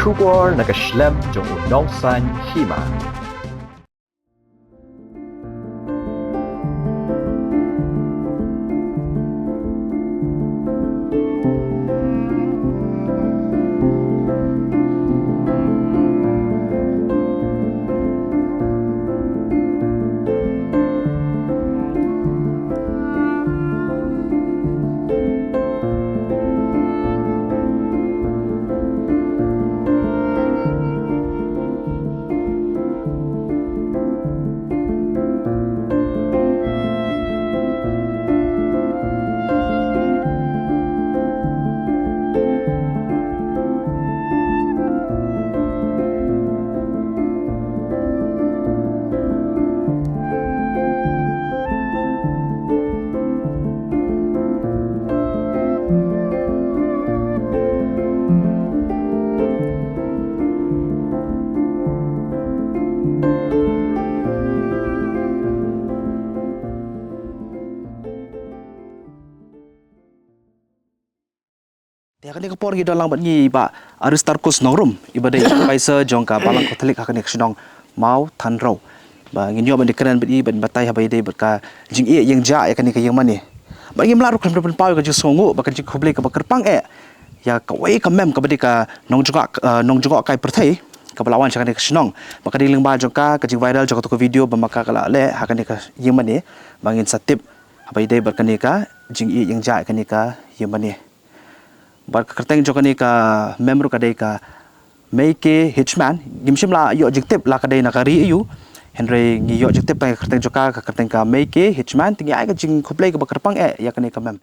Schubor nakaslem jong unongsan hima. Dia akan dikepor di dalam batni ba Aristarchus nongrum ibadai paisa jongka balang Katolik akan diksenong mau tanrau ba nginyo ban dikeren bati ban batai habai dei berka jing e yang ja akan dikayang mani ba ngim laru kan depan pau ka jisongu ba kan jikoble ka bakerpang ya kawai ka mem ka badi ka nong juga kai perthai ka balawan akan diksenong ba ka diling ba jongka ka jing viral jongka to video ba maka kala le akan dikayang mani bangin satip habai dei berkan ka jing e yang ja akan dikayang mani kerteng jokani ka member kadai ka Meike Hitchman gimsim la yo jektip la kadai nakari yu Henry ngi yo jektip pa kerteng joka ka kerteng ka Meike Hitchman tingi ai ka jing koplay ka bakarpang ya kani ka mem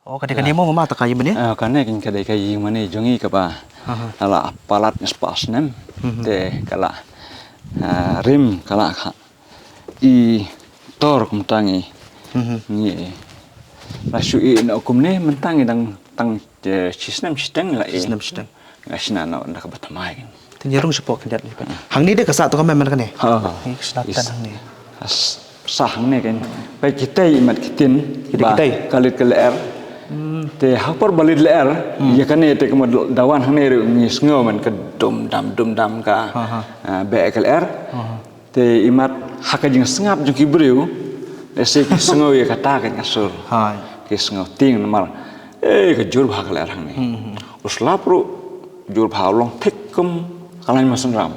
Oh, kadang-kadang mau mama tak kayu mana? Karena kan kadang-kadang mana jongi kapa, ala palat ngespas nem, te kala rim kala I tor kumtangi, ni, lasu I nak kumne mentangi tang cisnem cisteng lah Cisnem cisteng. ngasina nak nak bertamai kan. Tinjarung sepok kendat ni. Hang ni dia kesat tu kan memang kan ni. Ini kesenatan hang ni. Sah ni kan, baik kita imat kitin, kalit keler. Te hapor balid leer ya kan te kemad dawan hane ni sngo man ka dum dam ka be leer te imat haka jing sngap jung kibriu ese sngo ya kata kan ngasur ke sngo ting mal ka jur bha leer hang ni uslapru jur bha long tekum kalan masenram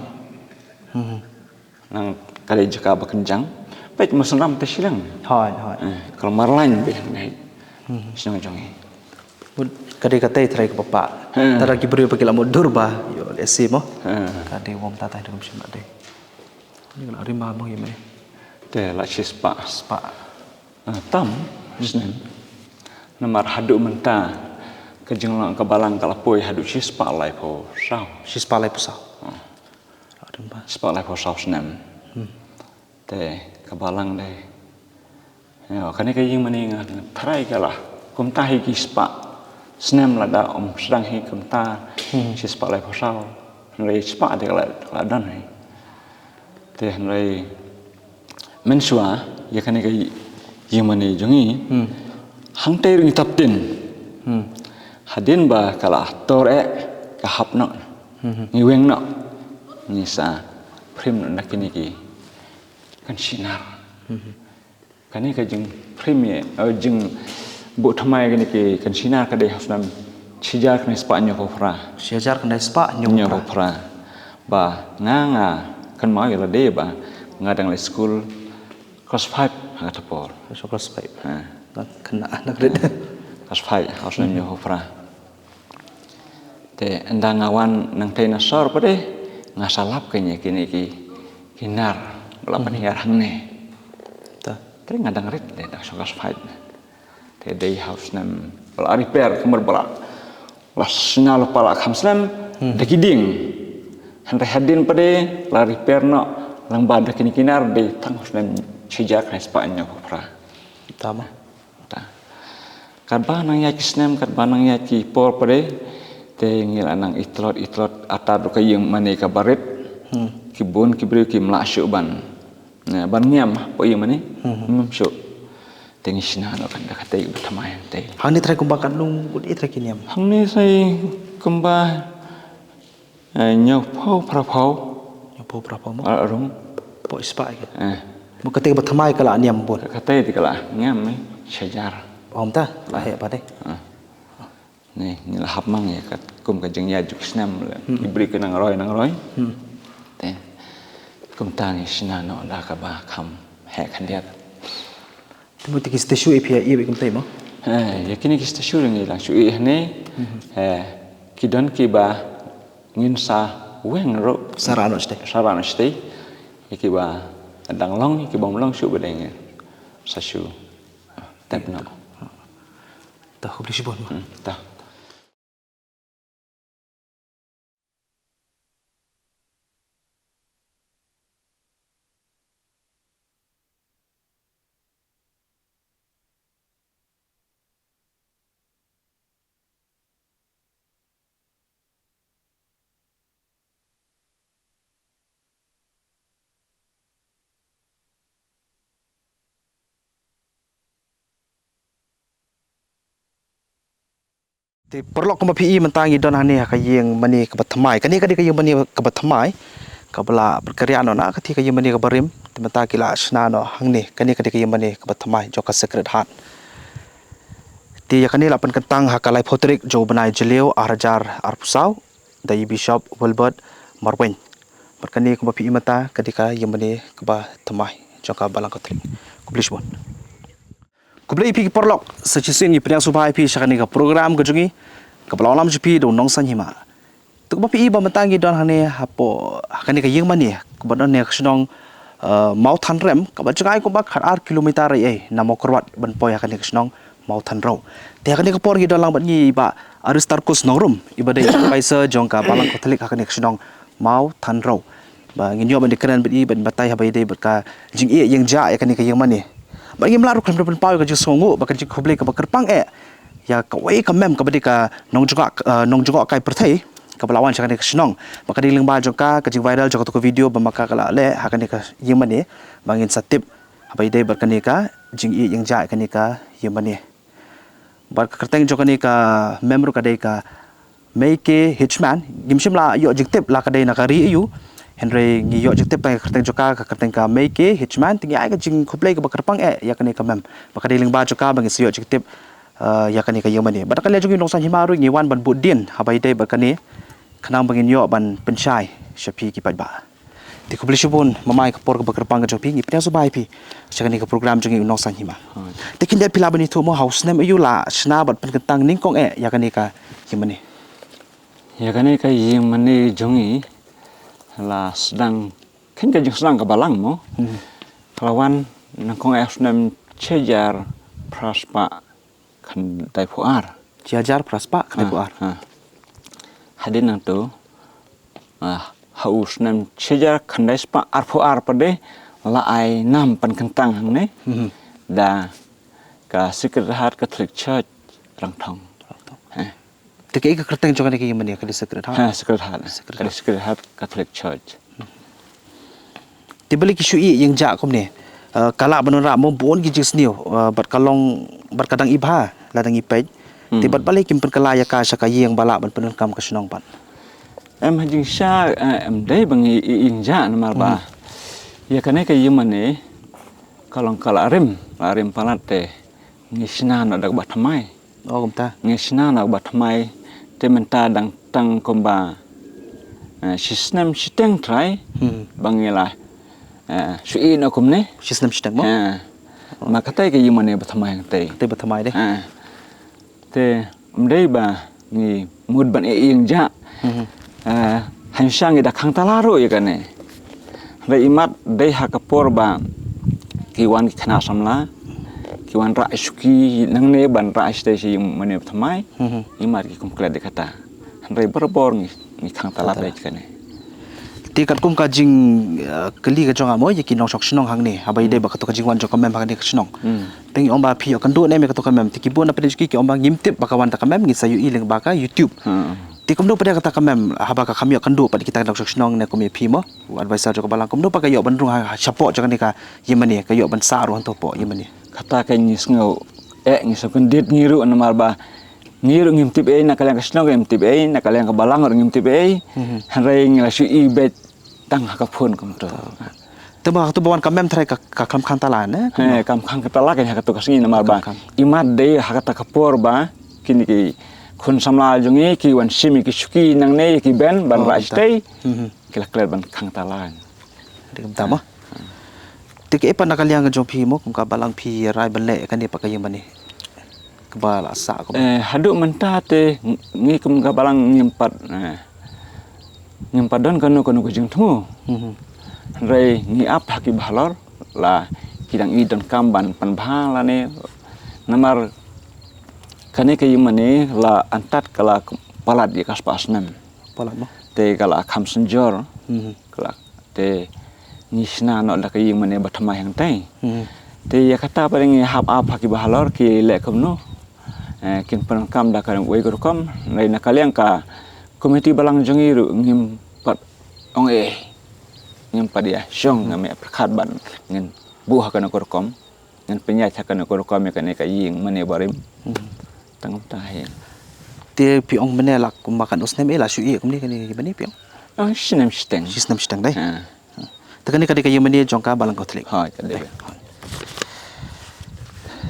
nang kale jaka bakenjang baik masenram te silang kalau marlain be ni sngo jongi kadai katai terai ke bapa. Tara kibri pakai lamu durba yo lesi mo. Kadai wom tata dengan sim kadai. Ini kalau rima mo yeme. Te la spa. Tam snen. Namar hadu menta ke jenglang ke balang kalapoi hadu spa lai po sau. Spa lai po sau. Rimba. Spa lai po sau snen. Te ke balang dei. Yo kan ke ying mani trai kala. Kum tahi ki spa. Snem lada sedang hi kemta si spa lai posau ngai spa de la dan hai te ngai mensua ya kan kai yemani jongi hang te ring taptin hadin ba kala tore ka hapno ni weng no ni sa prim no nakini ki kan sinar kan ni ka jing premier jing bu thamai gani ke kan sinar ka dei hasnam sijar kan spa nyo kopra Siajar kan spa nyo kopra ba nga kan mau ya dei ba ngadang le school class 5 ha tapor so class 5 kena anak red class 5 hasnam nyo kopra te endang awan nang te na sor pa de ngasalap kene kini ki kinar lapan hingar hang ne ta te ngadang red de dak class 5 te dei house nam bala repair kamar bala las sinal pala khamslam de kiding han hadin pade la repair no lang bad kini kinar de tang house nam chijak hai spa nya kopra tama ta kat ba nang ya ki snem kat ba nang ya ki por pare te ngil anang itlot atar ka yung mane ka barit ki bon ki bre ki mla shu ban ban nyam po yung mane shu te ngisna no kan ka te bethamai te hang ni trai kumba kan lung gut trai kiniam hang ni sai kumba nyau phau phra phau yo po berapa mo rung po ispa ke mo kate bathamai kala niam bon ka te ti kala ngam me shajar om ta la he pa dei ni la hap mang ya kat kum ka jeng ya juk snam ibri ke nang roi te kum ta ni sina no la ka ba kham he khan dia tu mo tikis teshu epia e kum tai mo ya kini kista shu ngi lang shu e ne ki don ki ba ngin sa weng ro sarano ste sarana stay ki ba dang long ki bom long shu ba deng sa shu tap na ta khobli shi bon ta ti perlok kuma pi mentangi don hani ka yeng mani ka bathamai kani kadi ka yeng mani ka bathamai ka bala berkarya no na kati ka yeng mani ka barim ti menta kila sna no hangni kani kadi ka yeng mani ka bathamai jo ka secret heart ti ya kani lapan kentang hakalai potrik jo banai jeleu arjar arpusau dai bishop wilbert marwen berkani kuma pi mata kadi ka yeng mani ka bathamai jo ka balang katolik kublish bon kublai pi porlok sechisin ni priang subai pi sakani ka program ka jungi ka balalam jupi do nong san hima tuk ba pi ba matangi don hane hapo hakani ka yeng mani ka badon ne khnong mau than rem ka ba jangai ko ba khar kilometer ai namo korwat ban poi hakani khnong mau than ro te hakani ka por gi don lang ba ni ba aristarchus nongrum ibadai paisa jong ka balang katolik hakani khnong mau than ro ba ngin yo ban dikran bi ban batai habai dei ka jing e yeng ja hakani ka yeng mani bagi melaruk dalam depan pau kerja songo bahkan jika kau beli ke kerpang ya kawai kamem kabadi ka nong juga kai pertai ka belawan cakap ni kesenong maka di lingba joka ke viral joka tu video bamaka kala le hakan ni ka yemani bangin satip apa ide berkani ka jing i yang jai kan ni ka yemani bar kerteng joka ni ka member ka dei ka make hitchman gimsim la yo jiktip la ka dei na kari yu Henry ngiyok jektip pa kerteng joka ka kerteng ka make hitchman tingi ai ka jing kuplay ka bakarpang ya kani ka mem maka diling ba joka bangi siyo jektip ya kani ka yemani bat kali jogi nongsan himaru ngiwan ban budin habai dei bakani khanang bangin yo ban penchai shapi ki ba ti kupli shubun mamai ka por ka bakarpang ka jopi ngi pnya subai pi sakani ka program jogi nongsan hima tekin dia pila bani thu mo house nem ayu la sna bat penkentang ningkong ya kani ka yemani jongi la sedang kan ka sedang ka balang mo lawan nangkong nem cejar praspa kan dai puar cejar praspa kan dai puar hadin nang tu haus nem cejar kan dai spa ar puar pade la ai nam pan kentang hang ne da ka secret heart catholic church rang thong Teki ka kerteng joka ni ki yemani ka di secret heart secret heart catholic church tibali ki shui yang ja kom ni kala banora mo bon gi jis niu bat kalong bat kadang ibha ladang ipej tibat balik kim perkala ya ka saka yang bala ban penun kam ka senong pan em hajing sha em dei bang in ja na ba ya kane ka yemane kalong kala rim palate ngisna na dak batmai kom ta ngisna na batmai te menta dang tang komba sistem siteng try bangila sui na kumne sistem siteng mo maka tai ke yimane bathamai te bathamai de te mdei ba ni mud ban ing ja han sang ida khang talaro ya kane re imat dei hakapor ba kiwan khana samla kiwan ra suki nang ne ban ra ste si mane bathamai imat ki kumkla de kata re berbor ni khang talap de kane Tikat kum ka jing keli ka jong amo yaki nong sok snong hang ni habai de ba ka to ka jing wan jong ka mem hang ni ka snong pengi omba pi kan do ne me ka to ka mem tikibon na pede ki omba ngimtip ba ka wan ta ka mem ngi sayu i leng ba ka YouTube tikum do pada kata ka mem haba ka kami kan do pa kita nong sok snong ne ko me pi mo advisor jong ka balang kum do pa ka yo ban rung ha chapo jong ni ka yemani ka yo ban sa ru han to po yemani kata ka ngis ngau ngis kan dit ngiru an mar ba ngiru ngimtip na kalian ka snong ngimtip na kalian ka balang ngimtip hanrai ngila su i bet tang ka phone kum to teba tu bawan kamem trai ka kam kan tala ne kam khang ka tala ka to ka singi na mar ba imat de ha ka kapor ba kini ki khun samla jungi ki wan simi ki suki nang ne ki ben ban ra stay kila kler ban khang tala Dikam tama. Tik e pa nakaliang jong pi mo kung ka balang pi rai ban le kan ni pa kayem bani. Kabala sa ko. Haduk mentah te ngi kum ka balang ngimpat don kanu ku jing tu. Rai ngi ap haki bahlor la kidang i don kamban pan bhala ne namar kane ke yimane la antat kala palat di kas pasnem. Palat mo. Te kala kham senjor. Kala te nisna no la ke yimane batama yang tai. Te ya kata paling hap ap haki bahlor ki le kum no. Kin penangkam da karang wei gorkom rai na kaliang ka komiti balang jongiru ngim pat ong ngim padia syong ngame prakhat ban ngin buah kana gorkom ngin penyat kana gorkom ya kana ka ying mane barim tangam tahe Te pi ong mene lak kum makan usnem ela syu i kum ni kan ni bani pi ong. oh sinem steng Sisnem stang dai. Te kan ni ka yem ni jong ka balang ko tlik. ha kade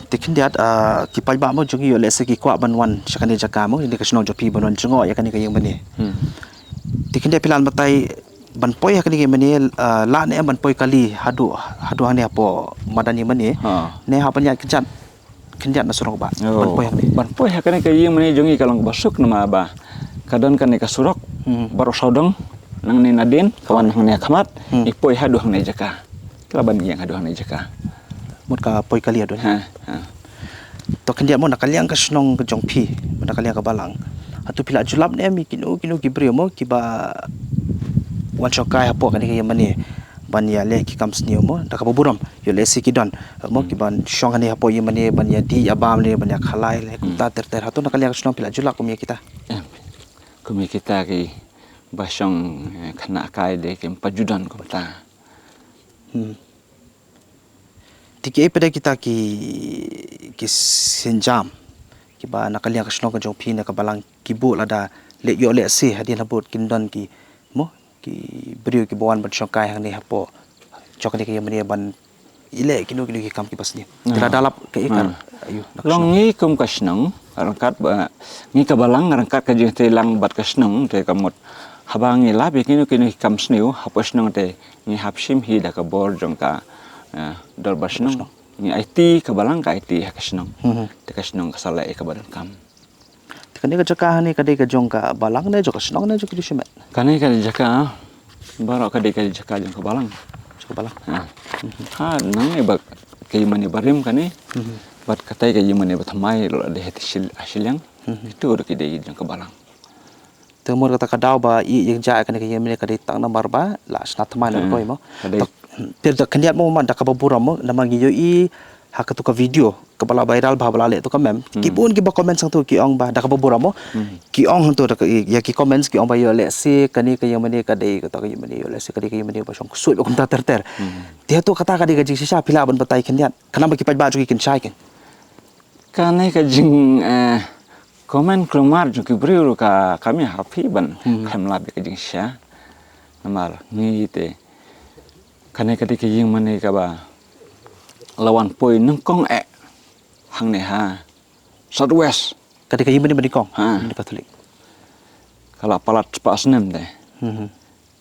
Tikin diat ki pai ba mo jong yo le se ki kwa ban wan sakani jaka mo ni ka snong jo pi ban wan jongo ya kan ni ka yem bani. Tikin dia pilan matai ban poi ya kan ni mani la ne ban poi kali hadu ne apo madani mani ne ha pan ya kinjat na surong ba ban poi ni ban poi ha kana ka ying mane jongi kalong basuk nama ba kadon kan ka surok baro saudong nang ni nadin kawan hang ne khamat ipoi hadu hang ne jaka kala ban yang hadu hang ne jaka mut ka poi kali ado to kan dia mo nakaliang ka snong ka jong pi nakaliang ka balang atu pila julap ne mi kinu ki brio mo ki ba wan chokai apo kan ni mani ban ya le ki kam snio mo da ka buram yo le si ki don mo ki ban shong ani apo yemani ban ya di abam ne ban ya khalai le kumta ter hatu nakaliang ka snong pila julap ko mi kita kumi kita ki basong khana kai de ke pajudan ko ta tiki pada kita ki senjam ki ba nakaliang ka snong ka jong pi na ka balang ki bu lada le yo le si hadian habot kindon ki mo ki brio ki bawan ban shokai hang ni hapo chokani ki yemani ban ile kinu ki kam ki pasni tira dalap ke ikar ayu long ngi kum ka snong rangkat ba ngi ka balang rangkat ka jeng te lang bat ka snong te kamot habang ngi lab kinu kam sniu hapo snong te ngi hapsim hi da ka bor jong ka dor basnong ni IT ka balang ka IT ha kasnong te kasnong ka sala e ka badan kam kan ka jaka ni ka de ka jong ka balang ne jo ka snong ne jo ki shimet kanai ka jaka baro ka de ka jaka jong ka balang jo ka balang nang e bak ke mani barim kani bat katai ka yimane bathamai lo de hetil asilyang itu ro ki de jong ka balang temur kata ka daw ba i yang ja kan ka yemani ka de tang nambar ba la snat mai no ko mo Perda kendiat mo man da ka baburam mo namang iyo i hakatu ka video kabala viral bhabala le to ka mem ki pun ki ba comment sang tu ki ong ba da ka baburam mo ki ong tu da ya ki comments ki ong ba yo le se kani ka yemani ka dei ka ta ka yemani yo le se ka dei ka yemani ba song sui ba kum ta ter dia tu kata ka dei ka ji sisa pila ban batai kendiat kanam ki pai ba ju ki kin chai ken kanai ka jing komen kelumar ju ki brio ka kami happy ban kam labi ka jing sha namar ngi te kanai ketika yang mana ka ba lawan poi nang kong hang ne ha southwest ketika yemani ba di kong ni katolik kala palat pas nem de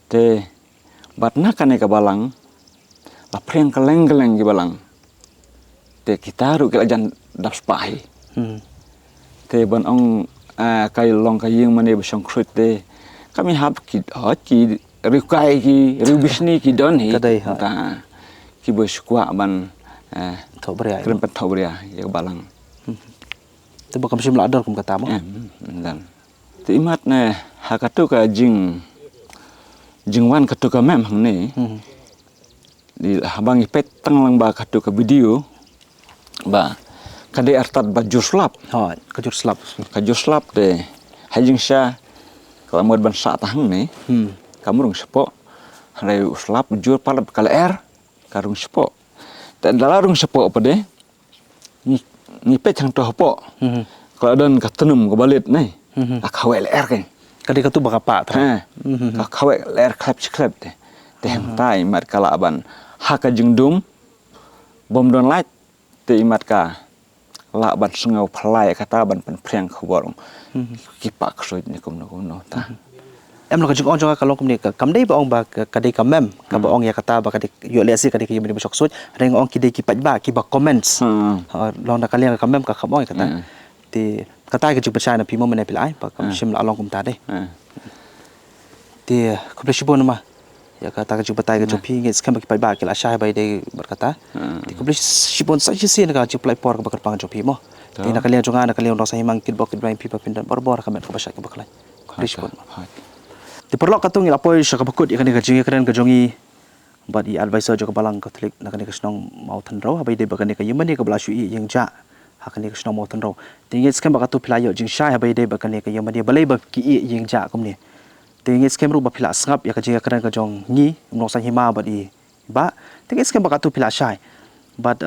te batna kanai ka balang la preng keleng-keleng ki balang te kita ru ke jan dap spai te ban ong kai long ka yang mana ba song krut te kami hab ki rikai ki ribisni ki don hi ta ki bo skwa ban thobria krem pat thobria ya balang te ba kam sim la ador kum kata mo dan te imat ne hakatu ka jing jengwan katu ka mem hang ni di habang ipet tang lang ba katu ka video ba kade artat ba juslap Ha, kajur slap. ka juslap de hajing sya kalau mod ban sa tahang ni kamurung sepo hari uslap jur palap kala karung sepo dan dalarung sepo apa de ni pet hang to hopo kalau dan katenum ko balit ni akawe kan Kade katu bakapa tra. akawe klep de tai mat kala ban haka jengdum bom don light te imat ka la ban sungau phalai kata ban pen priang khobor kipak soi ni kum no ta Em lo kajung ong jong ka long kum ni ka kam dei ba ong ba kade ka mem ka ba ong ya kata ba kade yo le si kade ki yemi besok sut reng ong ki dei ki pat ba ki ba comments long na kalian ka mem ka kham ong kata ti kata ke jupa china pi mo mena pilai pa kam shim la long kum ta dei ti kuble shibon ma ya kata ke jupa tai ke jupi ngi skam ki pat ba ki la shai bai dei berkata ti kuble shibon sa si ka jupa lai por ka bakar pang jupi mo ti na kalian jonga na kalian ro sa himang kid bok kid bai pi pa pindan bor ka met ka basha ki baklai kuble shibon Di perlu katung ila poi syaka bakut ikan ka jingi keren ka jongi bad i advisor jo ka balang Katolik na kan ka snong mau than ro habai de ba kan ka yemani ka bala shu i yang ja ha kan ka snong mau than ro tingi skem ba ka tu philayo jing sha habai de ba kan ka yemani balai ba ki i yang ja kum ni tingi skem ru ba phila sngap ya ka jingi keren ka jong ni no sa hima ba di ba tingi skem ba ka tu phila shai but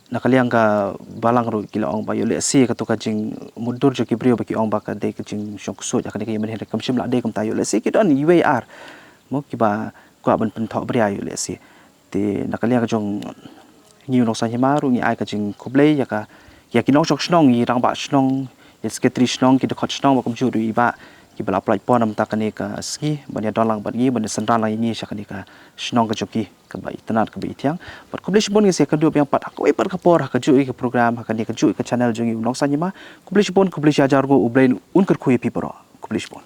nakaliang ka balang ro kila ong ba yo le si ka to ka jing mudur jo ki brio ba ki ong ba ka de ka jing shong su ja ka de ka yemen kam shim la de kam ta yo le si ki don UAR mo ki ba kwa ban pen thok bria yo le si ti nakaliang ka jong ni no sa hima ru ni ai ka jing kublei ya ka ya ki nong shok shnong i rang ba shnong ya sekretari shnong ki de khot shnong ba kam ju ru i ba ki bala apply pon am ta ka ne ka ski ban ya dolang ban ni ban sandran la ni sha ka ne ka shnong ka joki ka ba itenat ka ba itiang but kublish bon ngi ka du yang pat ka par ka por ka ju ka program ka ne ka ju ka channel jungi nong sa nyima kublish bon kublish ajar go ublain un kar khoye pi paro kublish bon